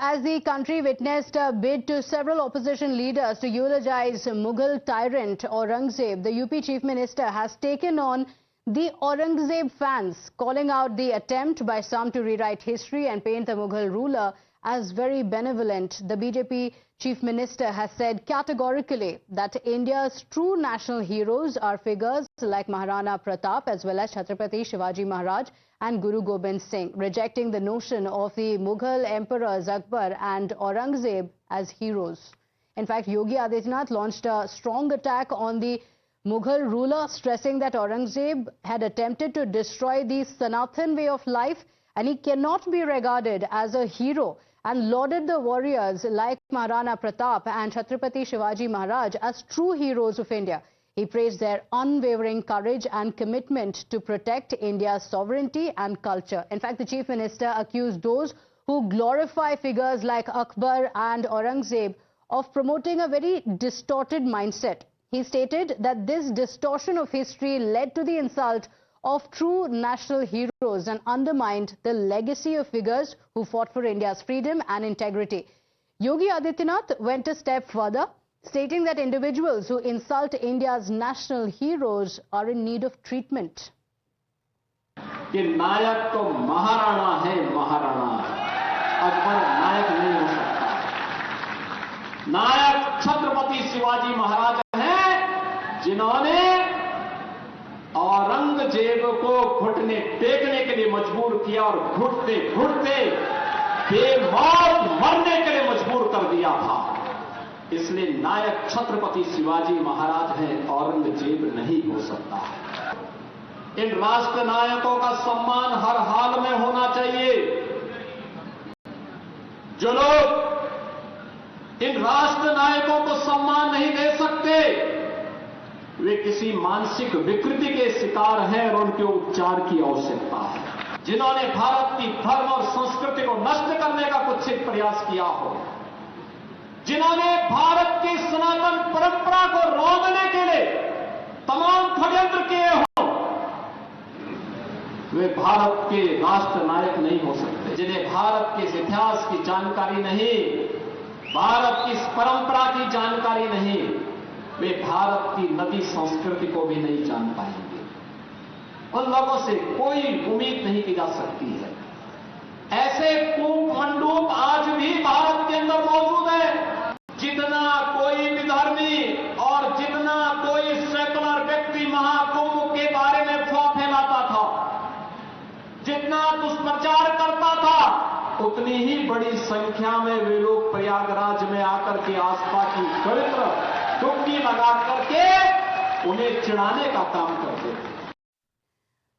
as the country witnessed a bid to several opposition leaders to eulogize Mughal tyrant Aurangzeb, the UP Chief Minister has taken on the Aurangzeb fans, calling out the attempt by some to rewrite history and paint the Mughal ruler as very benevolent. The BJP Chief Minister has said categorically that India's true national heroes are figures like Maharana Pratap as well as Chhatrapati Shivaji Maharaj and Guru Gobind Singh, rejecting the notion of the Mughal emperors Akbar and Aurangzeb as heroes. In fact, Yogi Adityanath launched a strong attack on the Mughal ruler, stressing that Aurangzeb had attempted to destroy the Sanathan way of life and he cannot be regarded as a hero, and lauded the warriors like Maharana Pratap and Chhatrapati Shivaji Maharaj as true heroes of India. He praised their unwavering courage and commitment to protect India's sovereignty and culture. In fact, the Chief Minister accused those who glorify figures like Akbar and Aurangzeb of promoting a very distorted mindset. He stated that this distortion of history led to the insult of true national heroes and undermined the legacy of figures who fought for India's freedom and integrity. Yogi Adityanath went a step further, stating that individuals who insult India's national heroes are in need of treatment. कि नायक तो महाराणा है, महाराणा अकबर नायक नहीं हो सकता। नायक छत्रपति शिवाजी महाराज हैं, जिन्होंने औरंगजेब को घुटने टेकने के लिए मजबूर किया और घुटते घुटते बेमौत मरने के लिए मजबूर कर दिया था। इसलिए नायक छत्रपति शिवाजी महाराज हैं, औरंगजेब नहीं हो सकता। इन राष्ट्र नायकों का सम्मान हर हाल में होना चाहिए। जो लोग इन राष्ट्र नायकों को सम्मान नहीं दे सकते, वे किसी मानसिक विकृति के शिकार हैं और उनके उपचार की आवश्यकता है। जिन्होंने भारत की धर्म और संस्कृति को नष्ट करने का कुत्सित प्रयास किया हो, जिन्होंने भारत की सनातन परंपरा को रोकने के लिए तमाम षड्यंत्र किए हो, वे भारत के राष्ट्र नायक नहीं हो सकते। जिन्हें भारत के इतिहास की जानकारी नहीं, भारत की परंपरा की जानकारी नहीं, वे भारत की नदी संस्कृति को भी नहीं जान पाएंगे। उन लोगों से कोई उम्मीद नहीं की जा सकती है। ऐसे कूप मंडूक आज भी भारत के अंदर मौजूद है। जितना कोई विधर्मी और जितना कोई सेकुलर व्यक्ति महाकुंभ के बारे में अफवाह फैलाता था, जितना दुष्प्रचार करता था, उतनी ही बड़ी संख्या में वे लोग प्रयागराज में आकर के आस्था की पवित्र डुबकी लगा करके उन्हें चिढ़ाने का काम करते थे।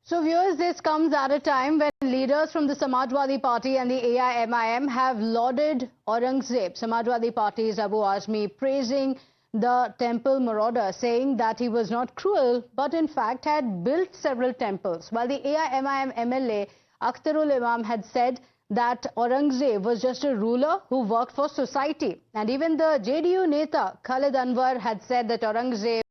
So viewers, this comes at a time when leaders from the Samajwadi Party and the AIMIM have lauded Aurangzeb. Samajwadi Party's Abu Azmi praising the temple marauder, saying that he was not cruel but in fact had built several temples, while the AIMIM MLA Akhtarul Imam had said that Aurangzeb was just a ruler who worked for society. And even the JDU Neta Khalid Anwar had said that Aurangzeb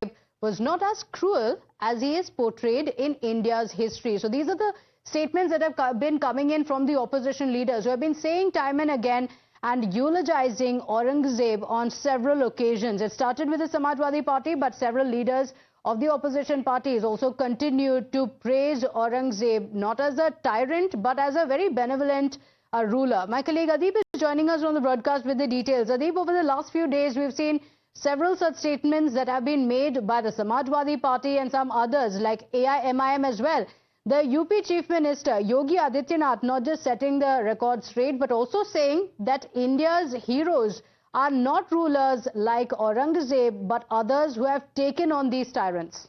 was not as cruel as he is portrayed in India's history. So these are the statements that have been coming in from the opposition leaders who have been saying time and again and eulogizing Aurangzeb on several occasions. It started with the Samajwadi Party, but several leaders of the opposition parties also continued to praise Aurangzeb not as a tyrant but as a very benevolent ruler. My colleague Adeep is joining us on the broadcast with the details. Adeep, over the last few days we've seen several such statements that have been made by the Samajwadi Party and some others like AIMIM as well. The UP Chief Minister Yogi Adityanath not just setting the record straight but also saying that India's heroes are not rulers like Aurangzeb but others who have taken on these tyrants.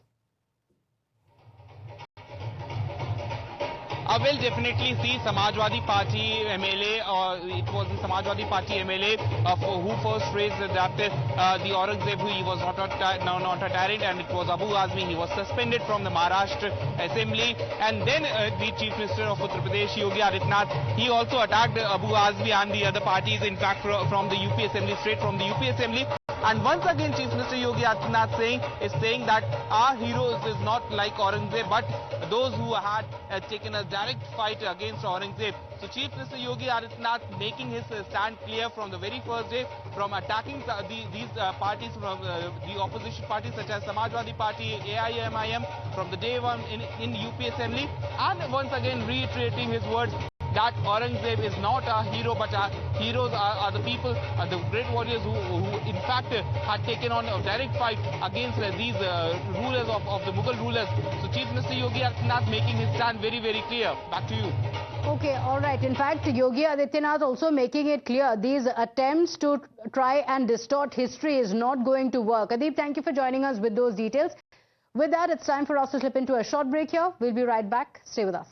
Will definitely see Samajwadi Party MLA, it was the Samajwadi Party MLA who first raised that the Aurangzeb, he was not a tyrant, and it was Abu Azmi, he was suspended from the Maharashtra Assembly. And then the Chief Minister of Uttar Pradesh, Yogi Adityanath, he also attacked Abu Azmi and the other parties, in fact from the UP Assembly, straight from the UP Assembly. And once again, Chief Minister Yogi Adityanath is saying that our hero is not like Aurangzeb, but those who had taken a direct fight against Aurangzeb. So Chief Minister Yogi Adityanath making his stand clear from the very first day, from attacking these parties, from the opposition parties such as Samajwadi Party, AIMIM, from the day one in UP Assembly, and once again reiterating his words that Aurangzeb is not our hero, but our heroes are the people, the great warriors who in fact had taken on a direct fight against these rulers of the Mughal rulers. So Chief Minister Yogi Adityanath making his stand very, very clear. Back to you. Okay, all right. In fact, Yogi Adityanath also making it clear these attempts to try and distort history is not going to work. Adeep, thank you for joining us with those details. With that, it's time for us to slip into a short break here. We'll be right back. Stay with us.